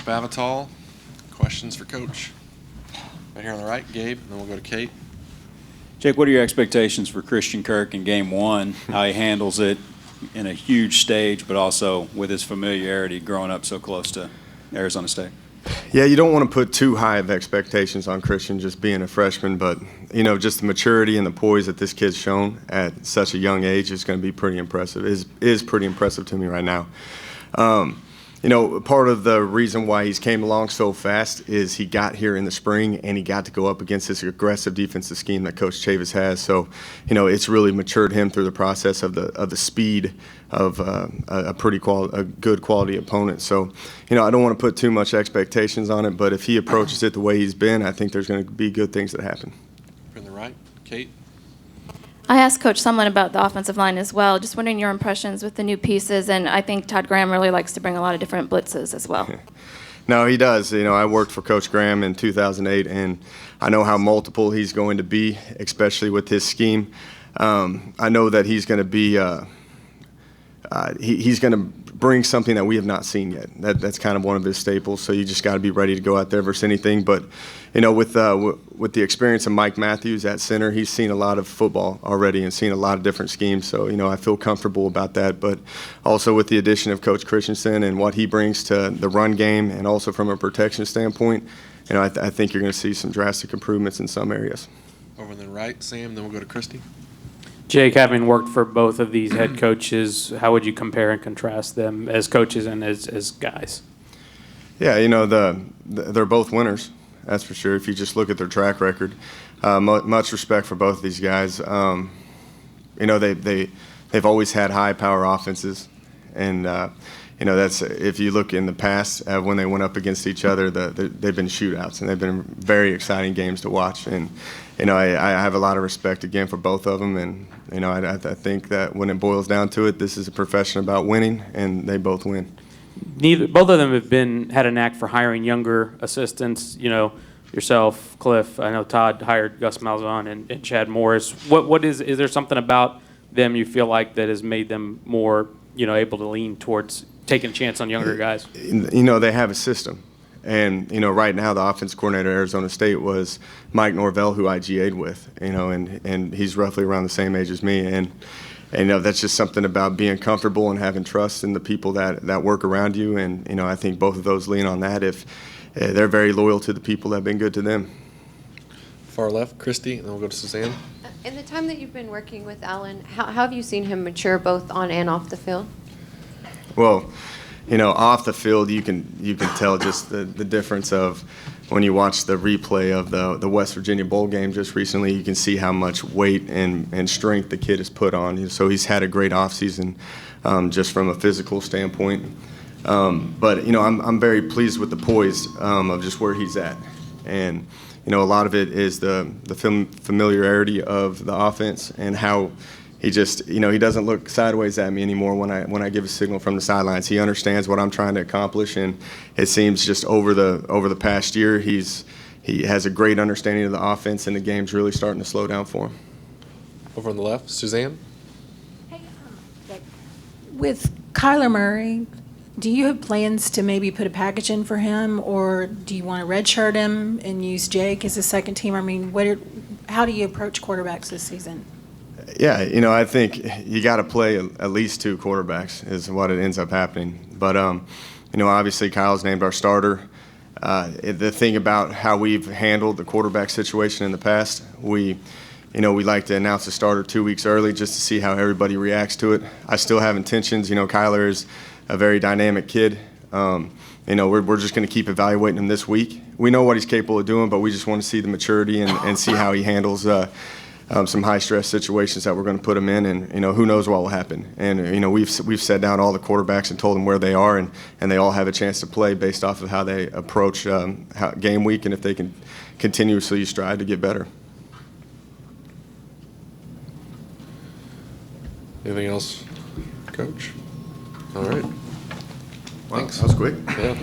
Spavital. Questions for Coach? Right here on the right, Gabe, and then we'll go to Kate. Jake, what are your expectations for Christian Kirk in Game 1, how he handles it in a huge stage, but also with his familiarity growing up so close to Arizona State? Yeah, you don't want to put too high of expectations on Christian just being a freshman, but, just the maturity and the poise that this kid's shown at such a young age is going to be pretty impressive, is pretty impressive to me right now. Part of the reason why he's came along so fast is he got here in the spring and he got to go up against this aggressive defensive scheme that Coach Chavis has. So, it's really matured him through the process of the speed of a good quality opponent. So, I don't want to put too much expectations on it, but if he approaches it the way he's been, I think there's going to be good things that happen. From the right, Kate. I asked Coach Sumlin about the offensive line as well. Just wondering your impressions with the new pieces, and I think Todd Graham really likes to bring a lot of different blitzes as well. No, he does. I worked for Coach Graham in 2008, and I know how multiple he's going to be, especially with his scheme. I know that he's going to be he's going to bring something that we have not seen yet. That's kind of one of his staples. So you just got to be ready to go out there versus anything. But with the experience of Mike Matthews at center, he's seen a lot of football already and seen a lot of different schemes. So I feel comfortable about that. But also with the addition of Coach Christensen and what he brings to the run game, and also from a protection standpoint, I think you're going to see some drastic improvements in some areas. Over on the right, Sam. Then we'll go to Christy. Jake, having worked for both of these head coaches, how would you compare and contrast them as coaches and as guys? Yeah, they're both winners, that's for sure. If you just look at their track record, much respect for both of these guys. They've always had high-power offenses, and that's if you look in the past when they went up against each other, they've been shootouts, and they've been very exciting games to watch. And I have a lot of respect again for both of them, and I think that when it boils down to it, this is a profession about winning, and they both win. Both of them have had a knack for hiring younger assistants. Yourself, Cliff. I know Todd hired Gus Malzahn and Chad Morris. What is there something about them you feel like that has made them more able to lean towards taking a chance on younger guys? They have a system. And, right now the offense coordinator at Arizona State was Mike Norvell, who I GA'd with, and he's roughly around the same age as me. And that's just something about being comfortable and having trust in the people that work around you. And, I think both of those lean on that if they're very loyal to the people that have been good to them. Far left, Christy, and then we'll go to Suzanne. In the time that you've been working with Alan, how have you seen him mature both on and off the field? Well, off the field, you can tell just the difference of when you watch the replay of the West Virginia Bowl game just recently. You can see how much weight and strength the kid has put on. So he's had a great offseason just from a physical standpoint. But I'm very pleased with the poise of just where he's at, and a lot of it is the familiarity of the offense and how. He just, he doesn't look sideways at me anymore when I give a signal from the sidelines. He understands what I'm trying to accomplish, and it seems just over the past year, he has a great understanding of the offense, and the game's really starting to slow down for him. Over on the left, Suzanne. Hey, with Kyler Murray, do you have plans to maybe put a package in for him, or do you want to redshirt him and use Jake as a second team? I mean, how do you approach quarterbacks this season? Yeah, I think you got to play at least two quarterbacks is what it ends up happening. But, obviously Kyle's named our starter. The thing about how we've handled the quarterback situation in the past, we like to announce the starter 2 weeks early just to see how everybody reacts to it. I still have intentions. Kyler is a very dynamic kid. We're just going to keep evaluating him this week. We know what he's capable of doing, but we just want to see the maturity and see how he handles some high-stress situations that we're going to put him in, and who knows what will happen. And we've set down all the quarterbacks and told them where they are, and they all have a chance to play based off of how they approach game week, and if they can continuously strive to get better. Anything else, Coach? All right. Wow, Thanks. that was quick. Yeah.